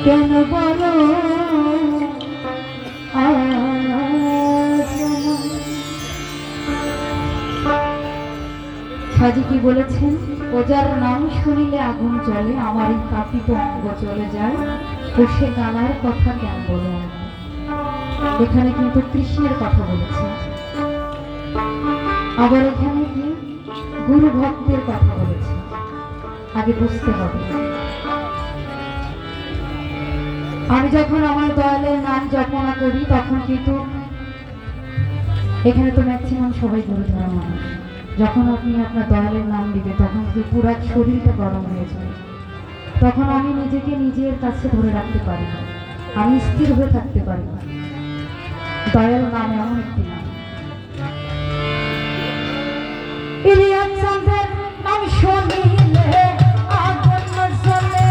কেন বলো সাজি কি বলেছেন, ওজার নাম শুনিলে আগুন জ্বলে, আমার এই কাপিত অঙ্গ চলে যায়, বসে গানার কথা কেন বলে। এখানে কিন্তু কৃষ্ণের কথা বলেছে, আবার এখানে কি গুরু ভক্তের কথা বলেছে। আগে বুঝতে হবে, আমি যখন আমার দয়ালের নাম জপনা করি তখন কিন্তু এখানে তো ম্যাক্সিমাম সবাই গুরু ধরা মানুষ। যখন আপনি আপনার দয়ালের নাম দিবে তখন কি পুরো শরীরটা গরম হয়ে যায়, তখন আমি নিজেকে নিজের কাছে ধরে রাখতে পারি না, আমি স্থির হয়ে থাকতে পারি না। দয়াল নাম এমন একটি নাম, ইলিয়াস চন্দ্রের নাম শুনিলে আগুন জ্বলে,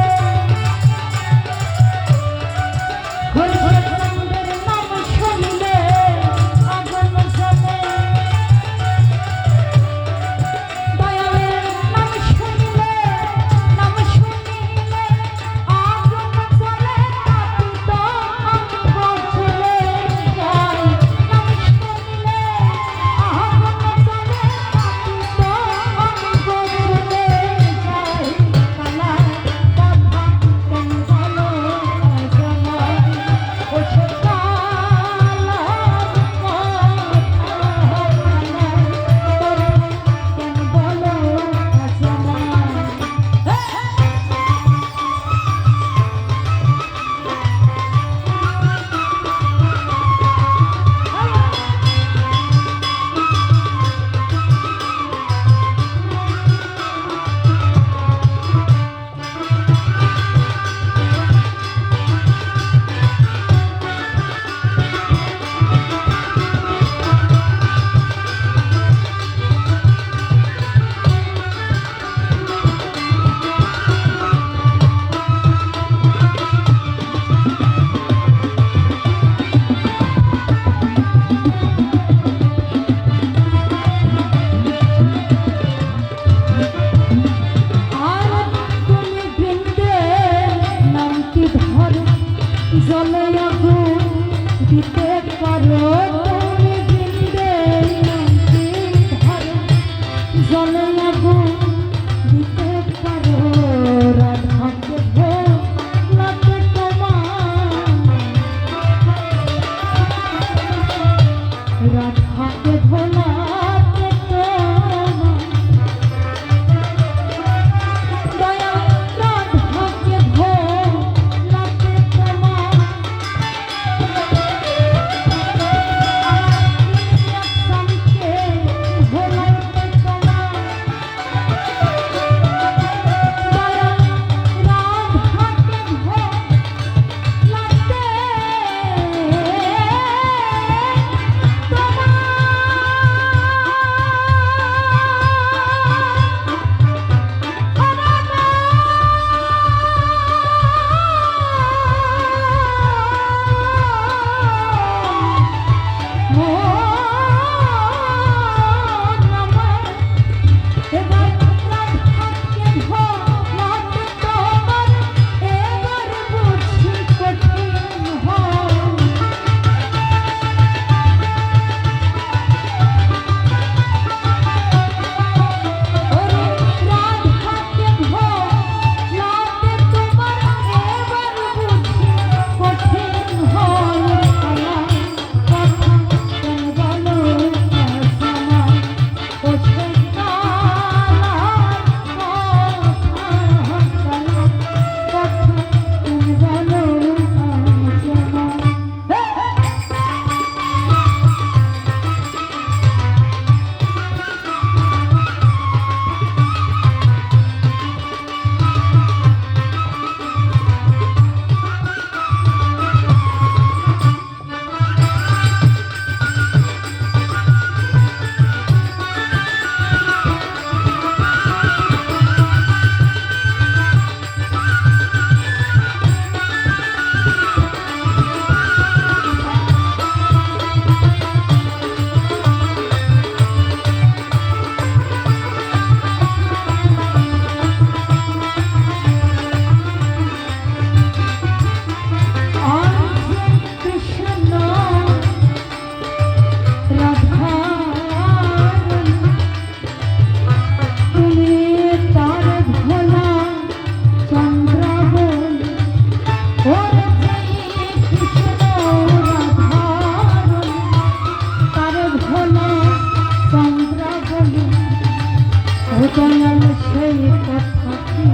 দয়াল সেই কথা কি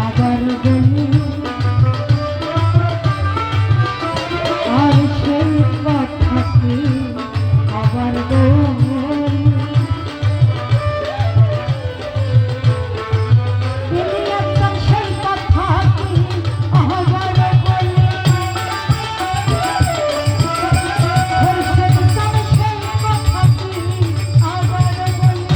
আবার বলি, আর সেই কথা কি আবার বলি। তিনি একদম সেই কথা কি আবার বলি, সেই কথা কি আবার বলি।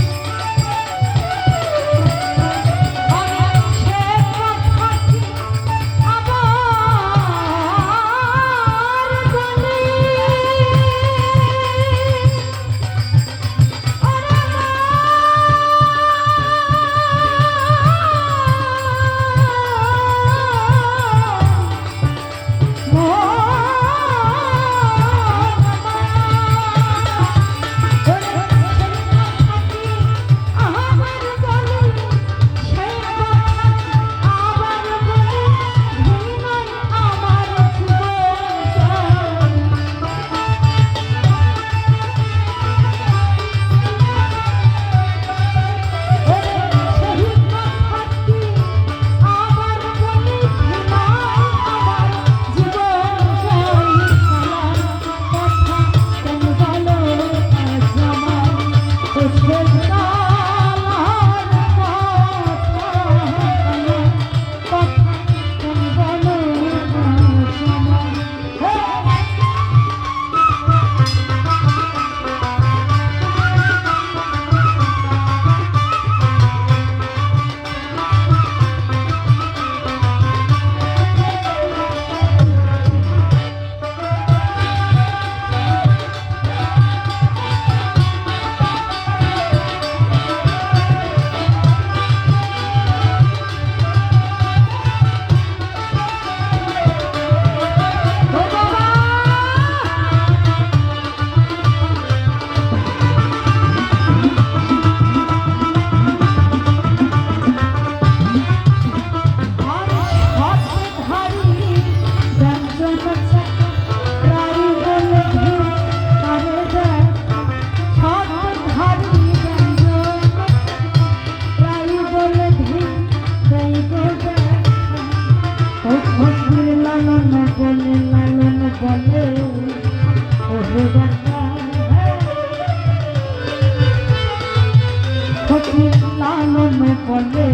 লালন বলে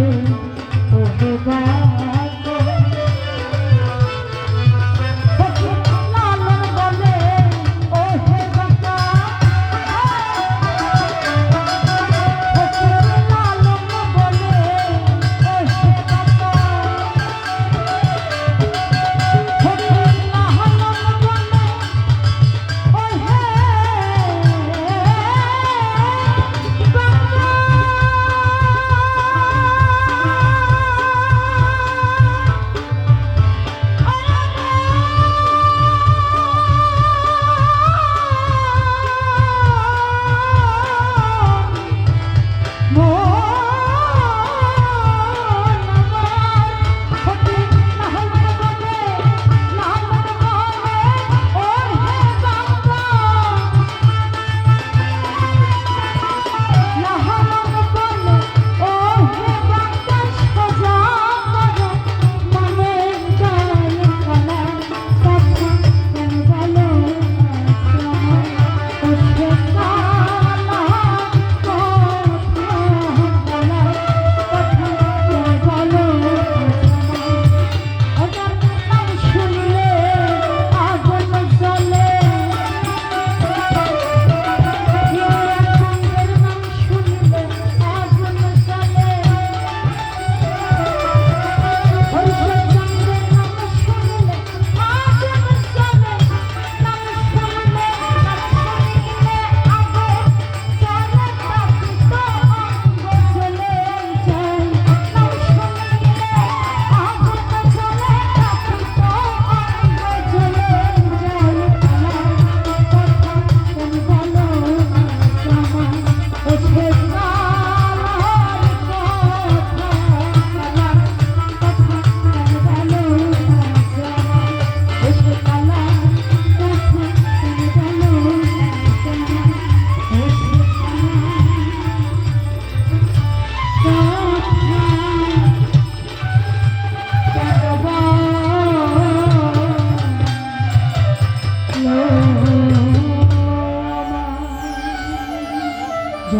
ওহে বাবা, লালন বলে ওহে বাবা, লালন বলে ওহে বাবা, লালন বলে ওহে বাবা।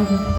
জয় জয়।